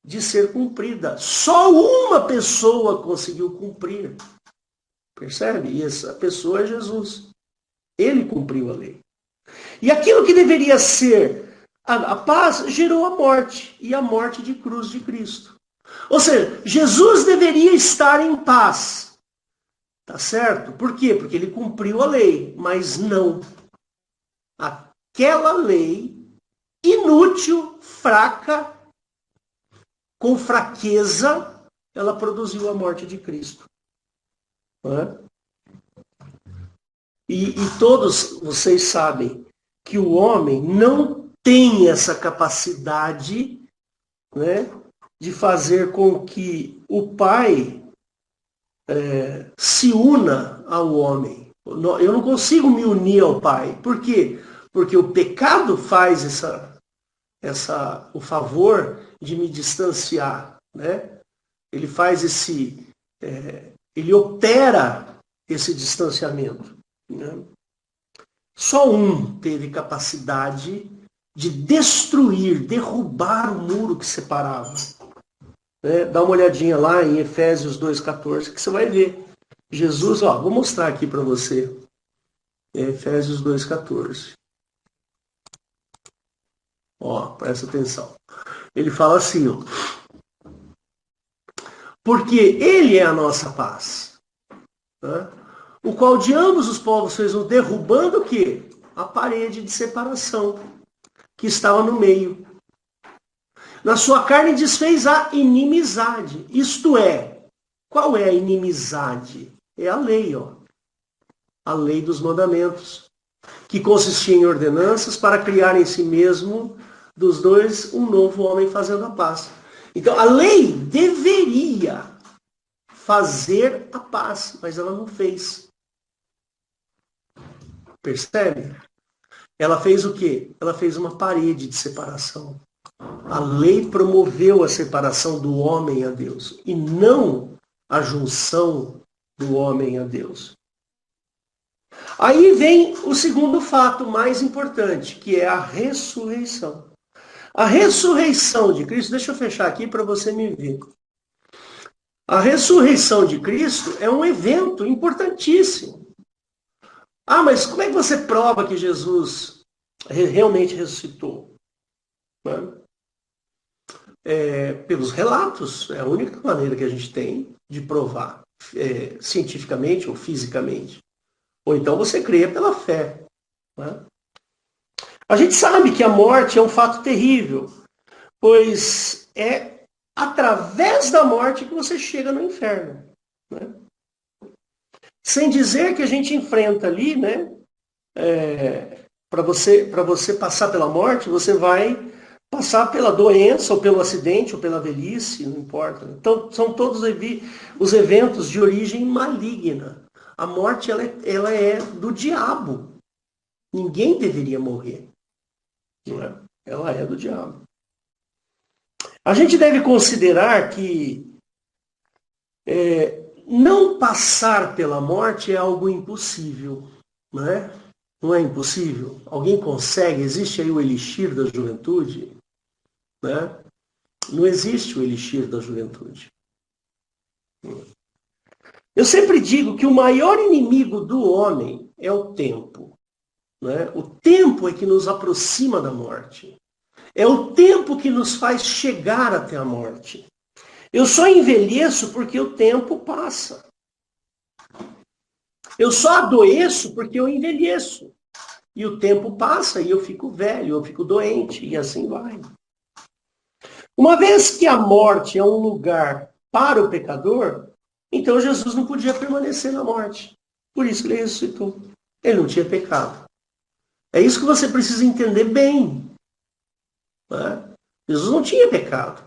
de ser cumprida. Só uma pessoa conseguiu cumprir. Percebe? E essa pessoa é Jesus. Ele cumpriu a lei. E aquilo que deveria ser A paz gerou a morte, e a morte de cruz de Cristo. Ou seja, Jesus deveria estar em paz. Tá certo? Por quê? Porque ele cumpriu a lei, mas não. Aquela lei inútil, fraca, com fraqueza, ela produziu a morte de Cristo. Não é? E todos vocês sabem que o homem não tem essa capacidade, né, de fazer com que o Pai se una ao homem. Eu não consigo me unir ao Pai. Por quê? Porque o pecado faz o favor de me distanciar, né? Ele faz ele opera esse distanciamento, né? Só um teve capacidade de destruir, derrubar o muro que separava. Né? Dá uma olhadinha lá em Efésios 2,14 que você vai ver. Jesus, ó, vou mostrar aqui para você. Efésios 2,14. Ó, presta atenção. Ele fala assim, ó, porque ele é a nossa paz, né? O qual de ambos os povos fez um derrubando o quê? A parede de separação que estava no meio. Na sua carne desfez a inimizade. Isto é, qual é a inimizade? É a lei, ó. A lei dos mandamentos, que consistia em ordenanças para criar em si mesmo dos dois um novo homem fazendo a paz. Então, a lei deveria fazer a paz, mas ela não fez. Percebe? Ela fez o quê? Ela fez uma parede de separação. A lei promoveu a separação do homem a Deus e não a junção do homem a Deus. Aí vem o segundo fato mais importante, que é a ressurreição. A ressurreição de Cristo, deixa eu fechar aqui para você me ver. A ressurreição de Cristo é um evento importantíssimo. Ah, mas como é que você prova que Jesus realmente ressuscitou? Pelos relatos, é a única maneira que a gente tem de provar cientificamente ou fisicamente. Ou então você crê pela fé. Né? A gente sabe que a morte é um fato terrível, pois é através da morte que você chega no inferno. Né? Sem dizer que a gente enfrenta ali, né? Para você passar pela morte, você vai passar pela doença, ou pelo acidente, ou pela velhice, não importa. Então, são todos os eventos de origem maligna. A morte ela é do diabo. Ninguém deveria morrer. Não é? Ela é do diabo. A gente deve considerar que não passar pela morte é algo impossível. Não é? Não é impossível? Alguém consegue? Existe aí o elixir da juventude? Né? Não existe o elixir da juventude. Eu sempre digo que o maior inimigo do homem é o tempo. Né? O tempo é que nos aproxima da morte. É o tempo que nos faz chegar até a morte. Eu só envelheço porque o tempo passa. Eu só adoeço porque eu envelheço. E o tempo passa e eu fico velho, eu fico doente, e assim vai. Uma vez que a morte é um lugar para o pecador, então Jesus não podia permanecer na morte. Por isso que ele ressuscitou. Ele não tinha pecado. É isso que você precisa entender bem. Né? Jesus não tinha pecado.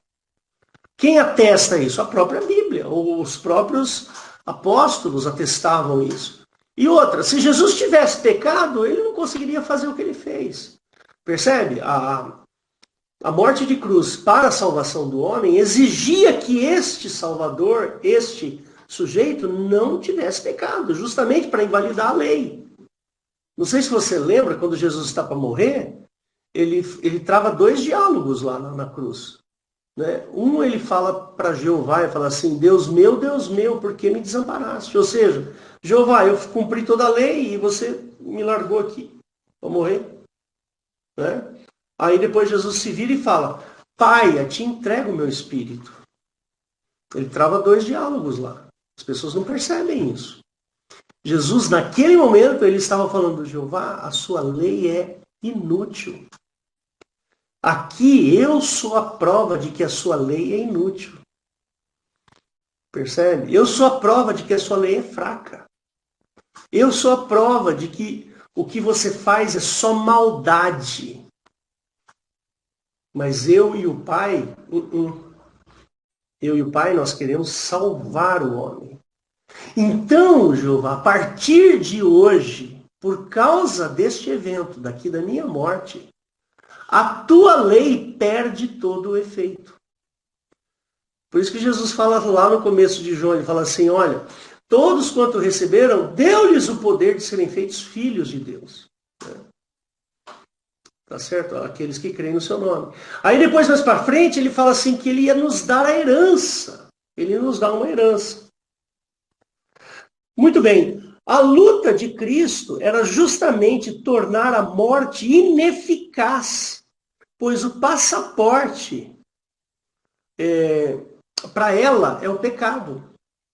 Quem atesta isso? A própria Bíblia. Os próprios apóstolos atestavam isso. E outra, se Jesus tivesse pecado, ele não conseguiria fazer o que ele fez. Percebe? A morte de cruz para a salvação do homem exigia que este Salvador, este sujeito, não tivesse pecado, justamente para invalidar a lei. Não sei se você lembra, quando Jesus está para morrer, ele trava dois diálogos lá na cruz. Né? Um, ele fala para Jeová e fala assim, Deus meu, por que me desamparaste? Ou seja, Jeová, eu cumpri toda a lei e você me largou aqui para morrer. Né? Aí depois Jesus se vira e fala, Pai, a ti entrego o meu espírito. Ele trava dois diálogos lá. As pessoas não percebem isso. Jesus, naquele momento, ele estava falando, Jeová, a sua lei é inútil. Aqui eu sou a prova de que a sua lei é inútil. Percebe? Eu sou a prova de que a sua lei é fraca. Eu sou a prova de que o que você faz é só maldade. Mas eu e o Pai, eu e o Pai, nós queremos salvar o homem. Então, Jeová, a partir de hoje, por causa deste evento, daqui da minha morte, a tua lei perde todo o efeito. Por isso que Jesus fala lá no começo de João, ele fala assim, olha, todos quanto receberam, deu-lhes o poder de serem feitos filhos de Deus. Tá certo? Aqueles que creem no seu nome. Aí depois, mais para frente, ele fala assim que ele ia nos dar a herança. Ele ia nos dar uma herança. Muito bem. A luta de Cristo era justamente tornar a morte ineficaz. Pois o passaporte para ela é o pecado.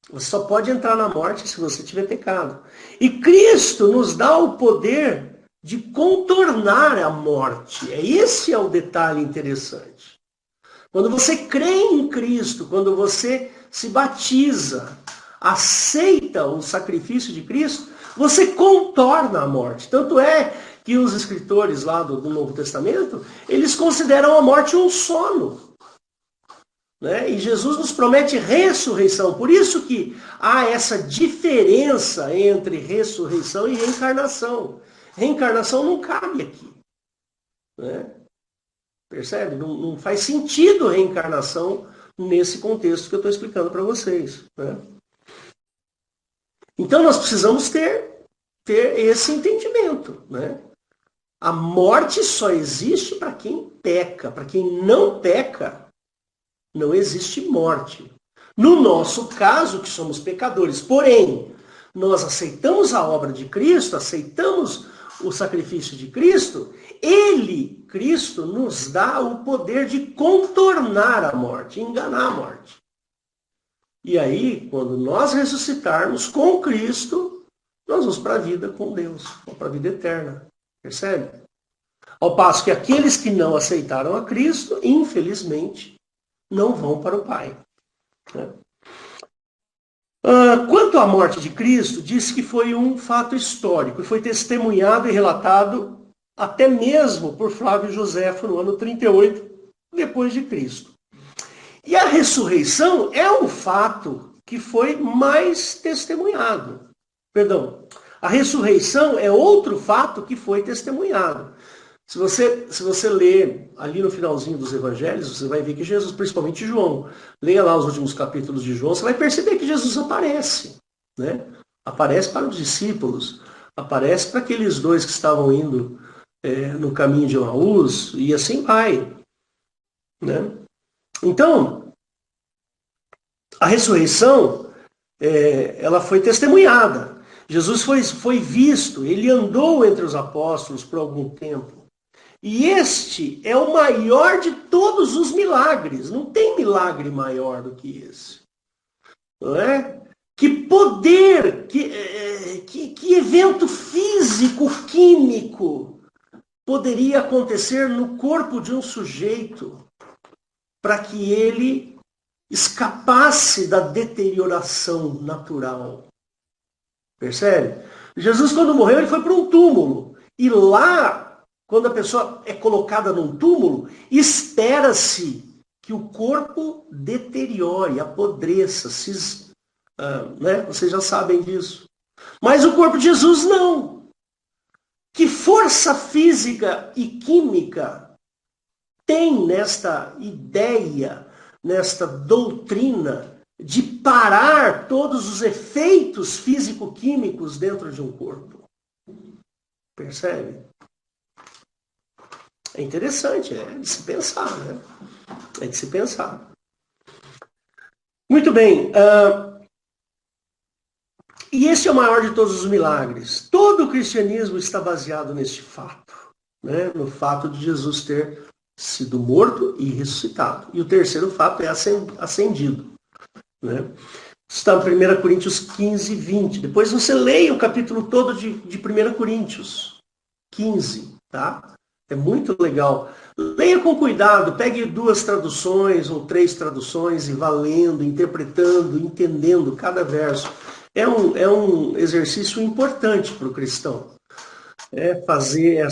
Você só pode entrar na morte se você tiver pecado. E Cristo nos dá o poder de contornar a morte. Esse é o detalhe interessante. Quando você crê em Cristo, quando você se batiza, aceita o sacrifício de Cristo, você contorna a morte. Tanto é que os escritores lá do Novo Testamento, eles consideram a morte um sono. Né? E Jesus nos promete ressurreição. Por isso que há essa diferença entre ressurreição e reencarnação. Reencarnação não cabe aqui. Né? Percebe? Não faz sentido reencarnação nesse contexto que eu estou explicando para vocês. Né? Então nós precisamos ter esse entendimento. Né? A morte só existe para quem peca. Para quem não peca, não existe morte. No nosso caso, que somos pecadores, porém, nós aceitamos a obra de Cristo, aceitamos o sacrifício de Cristo, ele, Cristo, nos dá o poder de contornar a morte, enganar a morte. E aí, quando nós ressuscitarmos com Cristo, nós vamos para a vida com Deus, para a vida eterna. Percebe? Ao passo que aqueles que não aceitaram a Cristo, infelizmente, não vão para o Pai. Quanto à morte de Cristo, diz que foi um fato histórico, e foi testemunhado e relatado até mesmo por Flávio Joséfo no ano 38 depois de Cristo. E a ressurreição é um fato que foi mais testemunhado. Perdão, a ressurreição é outro fato que foi testemunhado. Se você ler ali no finalzinho dos evangelhos, você vai ver que Jesus, principalmente João, leia lá os últimos capítulos de João, você vai perceber que Jesus aparece. Né? Aparece para os discípulos, aparece para aqueles dois que estavam indo no caminho de Emaús, e assim vai. Né? Então, a ressurreição, ela foi testemunhada. Jesus foi visto, ele andou entre os apóstolos por algum tempo. E este é o maior de todos os milagres. Não tem milagre maior do que esse. Não é? Que poder, que evento físico, químico poderia acontecer no corpo de um sujeito para que ele escapasse da deterioração natural? Percebe? Jesus, quando morreu, ele foi para um túmulo. E lá, quando a pessoa é colocada num túmulo, espera-se que o corpo deteriore, apodreça, né? Vocês já sabem disso. Mas o corpo de Jesus não. Que força física e química tem nesta ideia, nesta doutrina, de parar todos os efeitos físico-químicos dentro de um corpo? Percebe? É interessante, é de se pensar, né? É de se pensar. Muito bem. E esse é o maior de todos os milagres. Todo o cristianismo está baseado neste fato. né, no fato de Jesus ter sido morto e ressuscitado. E o terceiro fato é ascendido. Né? Está em 1 Coríntios 15, 20. Depois você leia o capítulo todo de 1 Coríntios 15, tá? É muito legal. Leia com cuidado, pegue 2 traduções ou 3 traduções e vá lendo, interpretando, entendendo cada verso. É um exercício importante para o cristão. Fazer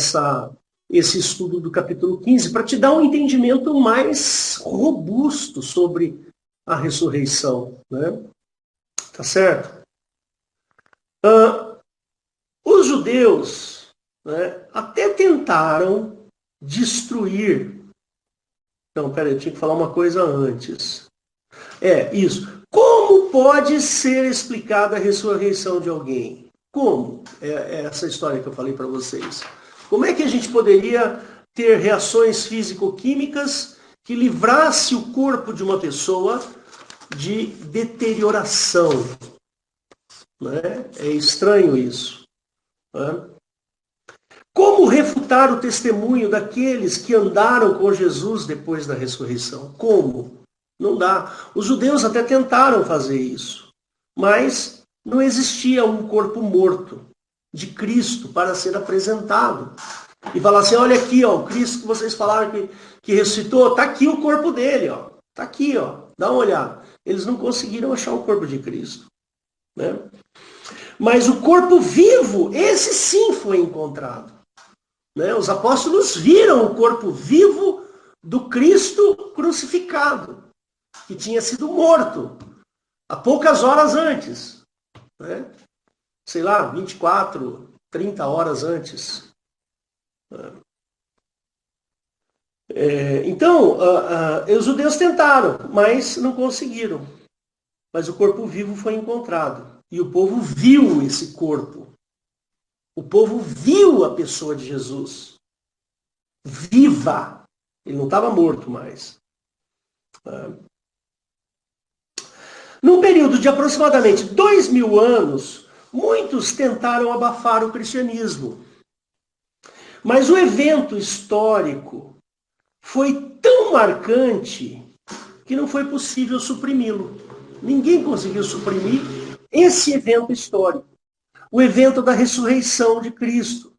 esse estudo do capítulo 15 para te dar um entendimento mais robusto sobre a ressurreição. Né? Tá certo? Os judeus, né, até tentaram destruir. Não, peraí, eu tinha que falar uma coisa antes. Isso. Como pode ser explicada a ressurreição de alguém? Como? É essa história que eu falei para vocês. Como é que a gente poderia ter reações físico-químicas que livrasse o corpo de uma pessoa de deterioração? Né? É estranho isso. Né? Como refutar o testemunho daqueles que andaram com Jesus depois da ressurreição? Como? Não dá. Os judeus até tentaram fazer isso, mas não existia um corpo morto de Cristo para ser apresentado. E falar assim, olha aqui, ó, o Cristo que vocês falaram que ressuscitou, está aqui o corpo dele, ó. Está aqui, ó. Dá uma olhada. Eles não conseguiram achar o corpo de Cristo. Né? Mas o corpo vivo, esse sim foi encontrado. Né? Os apóstolos viram o corpo vivo do Cristo crucificado, que tinha sido morto há poucas horas antes. Né? Sei lá, 24, 30 horas antes. Então, os judeus tentaram, mas não conseguiram. Mas o corpo vivo foi encontrado. E o povo viu esse corpo. O povo viu a pessoa de Jesus. Viva. Ele não estava morto mais. Num período de aproximadamente 2000 anos, muitos tentaram abafar o cristianismo. Mas o evento histórico foi tão marcante que não foi possível suprimi-lo. Ninguém conseguiu suprimir esse evento histórico. O evento da ressurreição de Cristo,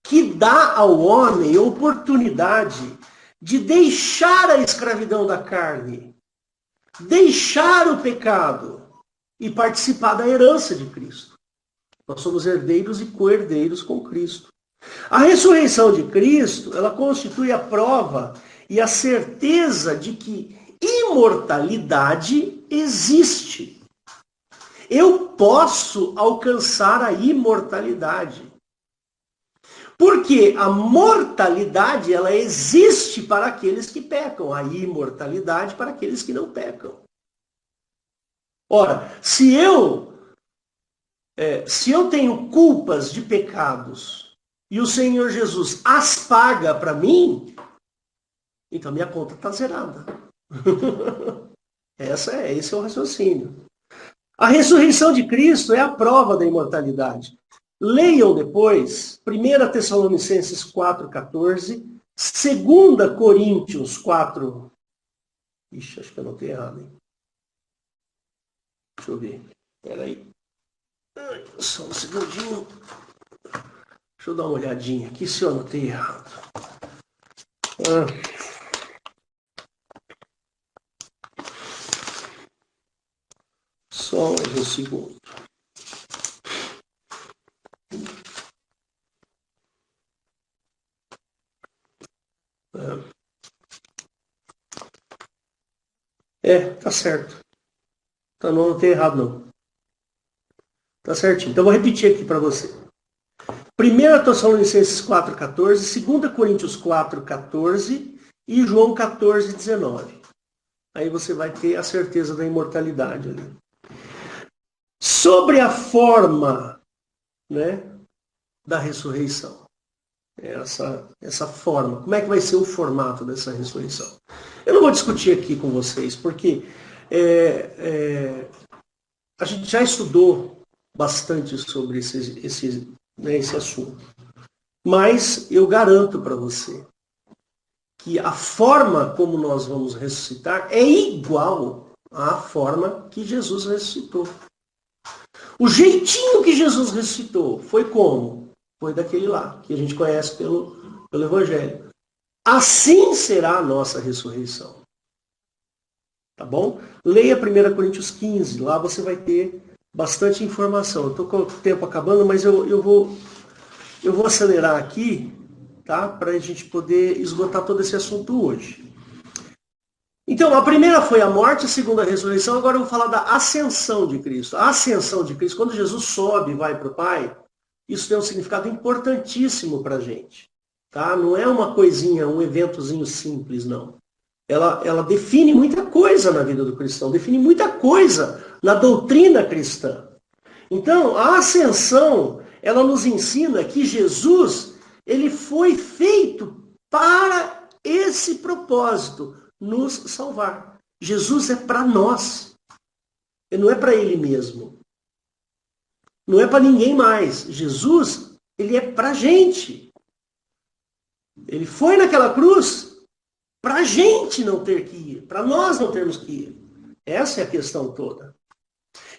que dá ao homem a oportunidade de deixar a escravidão da carne, deixar o pecado e participar da herança de Cristo. Nós somos herdeiros e co-herdeiros com Cristo. A ressurreição de Cristo, ela constitui a prova e a certeza de que imortalidade existe. Eu posso alcançar a imortalidade. Porque a mortalidade, ela existe para aqueles que pecam, a imortalidade para aqueles que não pecam. Ora, se eu tenho culpas de pecados e o Senhor Jesus as paga para mim, então minha conta está zerada. Esse é o raciocínio. A ressurreição de Cristo é a prova da imortalidade. Leiam depois 1 Tessalonicenses 4,14, 2 Coríntios 4. Ixi, acho que eu anotei errado, hein? Deixa eu ver. Espera aí. Só um segundinho. Deixa eu dar uma olhadinha aqui se eu anotei errado. Só mais um segundo. Tá certo. Então não anotei errado, não. Tá certinho. Então vou repetir aqui para você. 1 Tessalonicenses 4,14, 2 Coríntios 4,14 e João 14,19. Aí você vai ter a certeza da imortalidade ali. Sobre a forma, né, da ressurreição. Essa forma. Como é que vai ser o formato dessa ressurreição? Eu não vou discutir aqui com vocês, porque a gente já estudou bastante sobre esse assunto. Mas eu garanto para você que a forma como nós vamos ressuscitar é igual à forma que Jesus ressuscitou. O jeitinho que Jesus ressuscitou foi como? Foi daquele lá, que a gente conhece pelo Evangelho. Assim será a nossa ressurreição. Tá bom? Leia 1 Coríntios 15, lá você vai ter bastante informação. Eu estou com o tempo acabando, mas eu vou acelerar aqui, tá? Para a gente poder esgotar todo esse assunto hoje. Então, a primeira foi a morte, a segunda a ressurreição, agora eu vou falar da ascensão de Cristo. A ascensão de Cristo, quando Jesus sobe e vai para o Pai, isso tem um significado importantíssimo para a gente. Tá? Não é uma coisinha, um eventozinho simples, não. Ela define muita coisa na vida do cristão, define muita coisa na doutrina cristã. Então, a ascensão, ela nos ensina que Jesus, ele foi feito para esse propósito, nos salvar. Jesus é para nós. Ele não é para ele mesmo. Não é para ninguém mais. Jesus, ele é para a gente. Ele foi naquela cruz para a gente não ter que ir, para nós não termos que ir. Essa é a questão toda.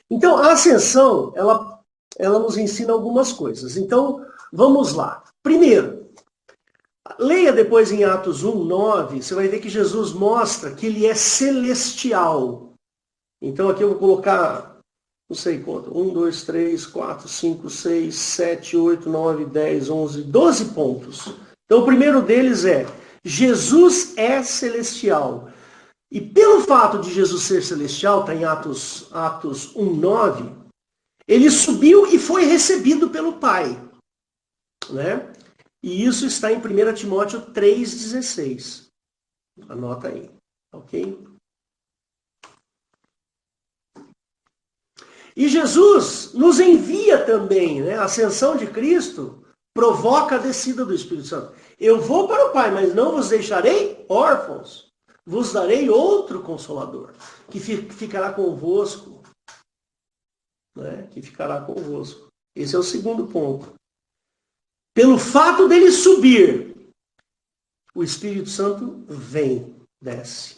Então, a ascensão, ela nos ensina algumas coisas. Então, vamos lá. Primeiro, leia depois em Atos 1, 9, você vai ver que Jesus mostra que ele é celestial. Então, aqui eu vou colocar, não sei quanto, 1, 2, 3, 4, 5, 6, 7, 8, 9, 10, 11, 12 pontos. Então, o primeiro deles é, Jesus é celestial. E pelo fato de Jesus ser celestial, está em Atos 1, 9, ele subiu e foi recebido pelo Pai. Né? E isso está em 1 Timóteo 3,16. Anota aí, ok? E Jesus nos envia também, né? A ascensão de Cristo provoca a descida do Espírito Santo. Eu vou para o Pai, mas não vos deixarei órfãos. Vos darei outro Consolador, que ficará convosco. Né? Que ficará convosco. Esse é o segundo ponto. Pelo fato dele subir, o Espírito Santo vem, desce.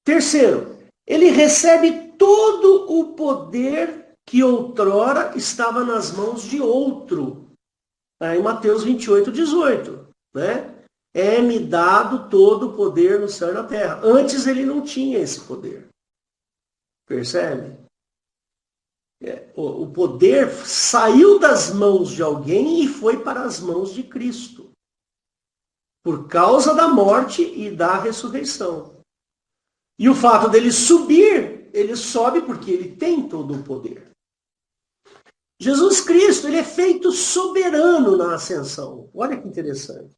Terceiro, ele recebe todo o poder que outrora estava nas mãos de outro. Em Mateus 28, 18. Né? É-me dado todo o poder no céu e na terra. Antes ele não tinha esse poder. Percebe? O poder saiu das mãos de alguém e foi para as mãos de Cristo. Por causa da morte e da ressurreição. E o fato dele subir, ele sobe porque ele tem todo o poder. Jesus Cristo, ele é feito soberano na ascensão. Olha que interessante.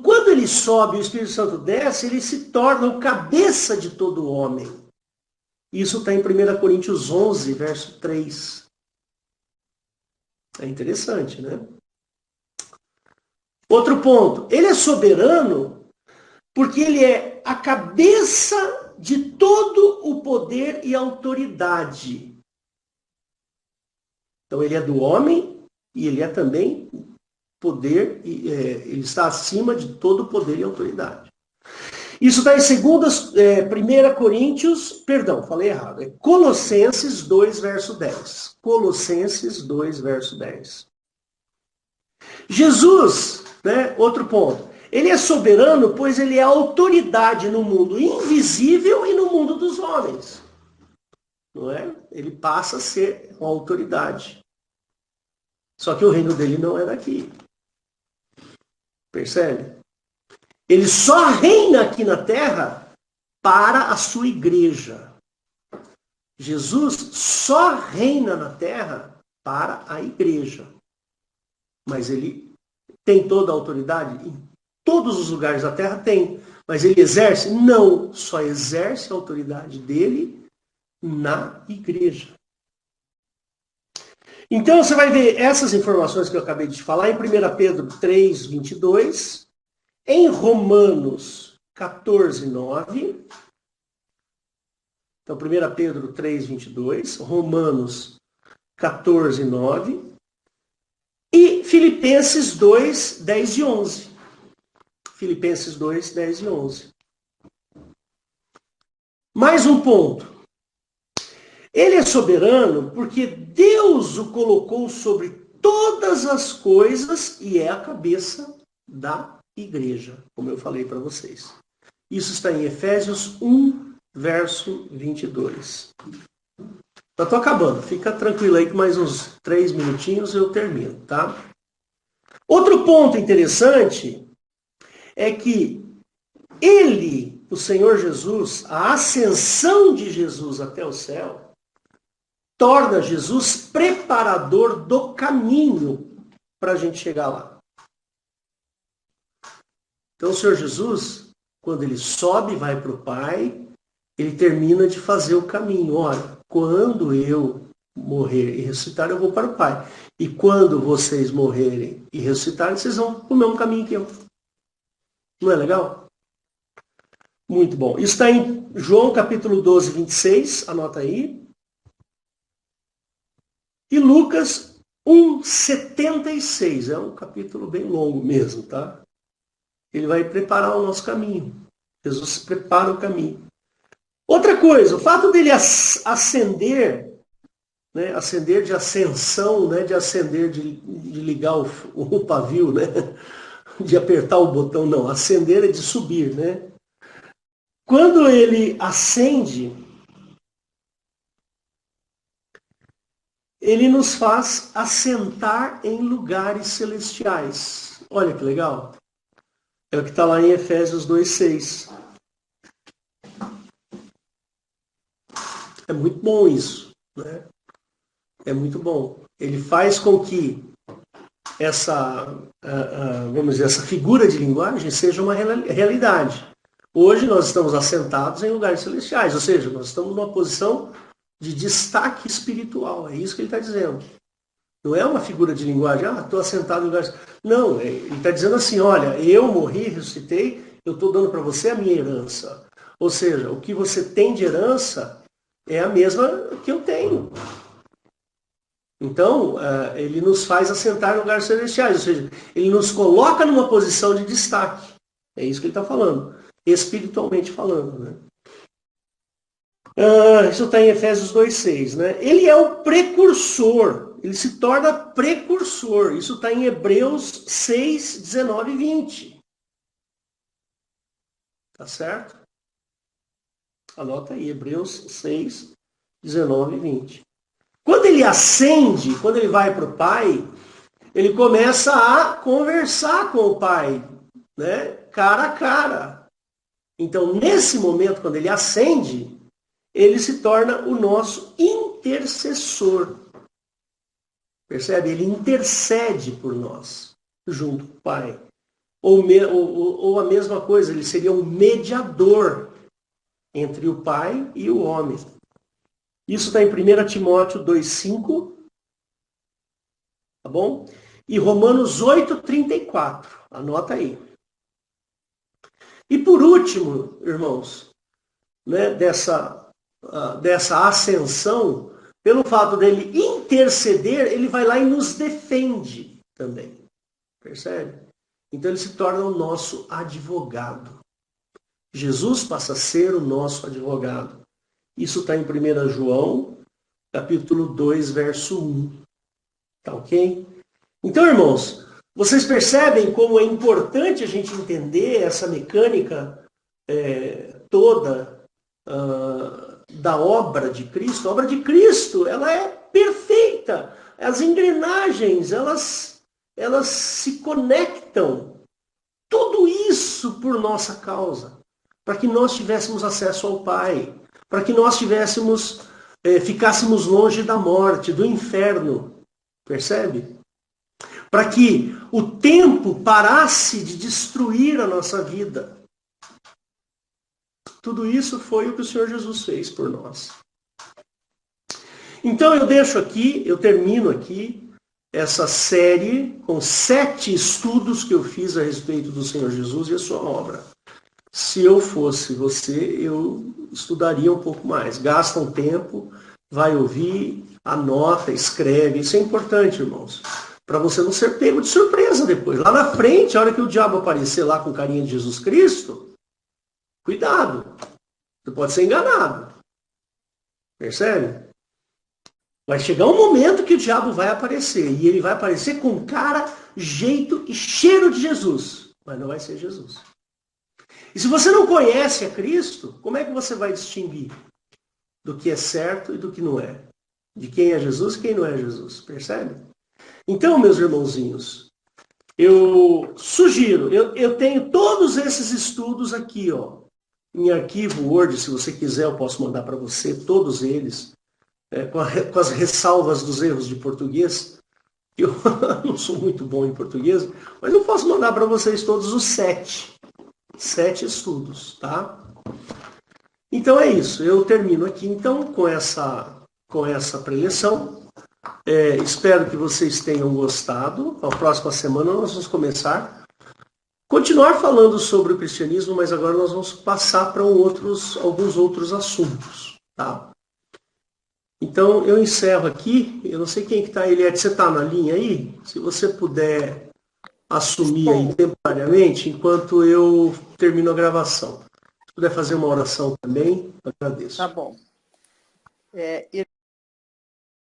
Quando ele sobe e o Espírito Santo desce, ele se torna o cabeça de todo homem. Isso está em 1 Coríntios 11, verso 3. É interessante, né? Outro ponto. Ele é soberano porque ele é a cabeça de todo o poder e autoridade. Então ele é do homem e ele é também poder, ele está acima de todo o poder e autoridade. Isso está em 1 Coríntios, perdão, falei errado, é Colossenses 2, verso 10. Colossenses 2, verso 10. Jesus, né, outro ponto, ele é soberano, pois ele é autoridade no mundo invisível e no mundo dos homens. Não é? Ele passa a ser uma autoridade. Só que o reino dele não é daqui. Percebe? Ele só reina aqui na terra para a sua igreja. Jesus só reina na terra para a igreja. Mas ele tem toda a autoridade? Em todos os lugares da terra tem. Mas ele exerce? Não. Só exerce a autoridade dele na igreja. Então você vai ver essas informações que eu acabei de falar em 1 Pedro 3, 22, em Romanos 14, 9. Então 1 Pedro 3, 22, Romanos 14, 9. Filipenses 2, 10 e 11. Filipenses 2, 10 e 11. Mais um ponto. Ele é soberano porque Deus o colocou sobre todas as coisas e é a cabeça da igreja, como eu falei para vocês. Isso está em Efésios 1, verso 22. Já estou acabando, fica tranquilo aí que mais uns 3 minutinhos eu termino, tá? Outro ponto interessante é que ele, o Senhor Jesus, a ascensão de Jesus até o céu, torna Jesus preparador do caminho para a gente chegar lá. Então o Senhor Jesus, quando ele sobe e vai para o Pai, ele termina de fazer o caminho. Olha, quando eu morrer e ressuscitar, eu vou para o Pai. E quando vocês morrerem e ressuscitarem, vocês vão para o mesmo caminho que eu. Não é legal? Muito bom. Isso está em João capítulo 12, 26, anota aí. E Lucas 1, 76, é um capítulo bem longo mesmo, tá? Ele vai preparar o nosso caminho. Jesus prepara o caminho. Outra coisa, o fato dele ascender, né? Ascender de ascensão, né? De ascender de ligar o pavio, né? De apertar o botão, não. Ascender é de subir, né? Quando ele ascende, ele nos faz assentar em lugares celestiais. Olha que legal. É o que está lá em Efésios 2,6. É muito bom isso, né? É muito bom. Ele faz com que essa, vamos dizer, essa figura de linguagem seja uma realidade. Hoje nós estamos assentados em lugares celestiais, ou seja, nós estamos numa posição de destaque espiritual. É isso que ele está dizendo. Não é uma figura de linguagem, estou assentado em lugares... Não, ele está dizendo assim, olha, eu morri, ressuscitei, eu estou dando para você a minha herança. Ou seja, o que você tem de herança é a mesma que eu tenho. Então, ele nos faz assentar em lugares celestiais, ou seja, ele nos coloca numa posição de destaque. É isso que ele está falando, espiritualmente falando, né? Isso está em Efésios 2,6, né? Ele é o precursor, ele se torna precursor. Isso está em Hebreus 6, 19 e 20. Tá certo? Anota aí, Hebreus 6, 19 e 20. Quando ele ascende, quando ele vai para o Pai, ele começa a conversar com o Pai, né? Cara a cara. Então, nesse momento, quando ele ascende, ele se torna o nosso intercessor. Percebe? Ele intercede por nós, junto com o Pai. Ou a mesma coisa, ele seria um mediador entre o Pai e o homem. Isso está em 1 Timóteo 2,5. Tá bom? E Romanos 8,34. Anota aí. E por último, irmãos, né, dessa ascensão, pelo fato dele interceder, ele vai lá e nos defende também. Percebe? Então ele se torna o nosso advogado. Jesus passa a ser o nosso advogado. Isso está em 1 João, capítulo 2, verso 1. Tá ok? Então, irmãos, vocês percebem como é importante a gente entender essa mecânica toda da obra de Cristo. A obra de Cristo, ela é perfeita. As engrenagens, elas se conectam. Tudo isso por nossa causa. Para que nós tivéssemos acesso ao Pai. Para que nós ficássemos longe da morte, do inferno. Percebe? Para que o tempo parasse de destruir a nossa vida. Tudo isso foi o que o Senhor Jesus fez por nós. Então eu termino aqui essa série com 7 estudos que eu fiz a respeito do Senhor Jesus e a sua obra. Se eu fosse você, eu estudaria um pouco mais. Gasta um tempo, vai ouvir, anota, escreve. Isso é importante, irmãos. Para você não ser pego de surpresa depois. Lá na frente, a hora que o diabo aparecer lá com carinha de Jesus Cristo, cuidado. Você pode ser enganado. Percebe? Vai chegar um momento que o diabo vai aparecer. E ele vai aparecer com cara, jeito e cheiro de Jesus. Mas não vai ser Jesus. E se você não conhece a Cristo, como é que você vai distinguir do que é certo e do que não é? De quem é Jesus e quem não é Jesus. Percebe? Então, meus irmãozinhos, eu sugiro, eu tenho todos esses estudos aqui, ó, em arquivo Word, se você quiser eu posso mandar para você, todos eles, com as ressalvas dos erros de português. Eu não sou muito bom em português, mas eu posso mandar para vocês todos os 7 estudos, tá? Então é isso, eu termino aqui então com essa preleção. Espero que vocês tenham gostado. Na próxima semana nós vamos continuar falando sobre o cristianismo, mas agora nós vamos passar para alguns outros assuntos, tá? Então eu encerro aqui. Eu não sei quem que está, Eliette, você está na linha aí? Se você puder assumir aí temporariamente, enquanto eu termino a gravação. Se puder fazer uma oração também, eu agradeço. Tá bom.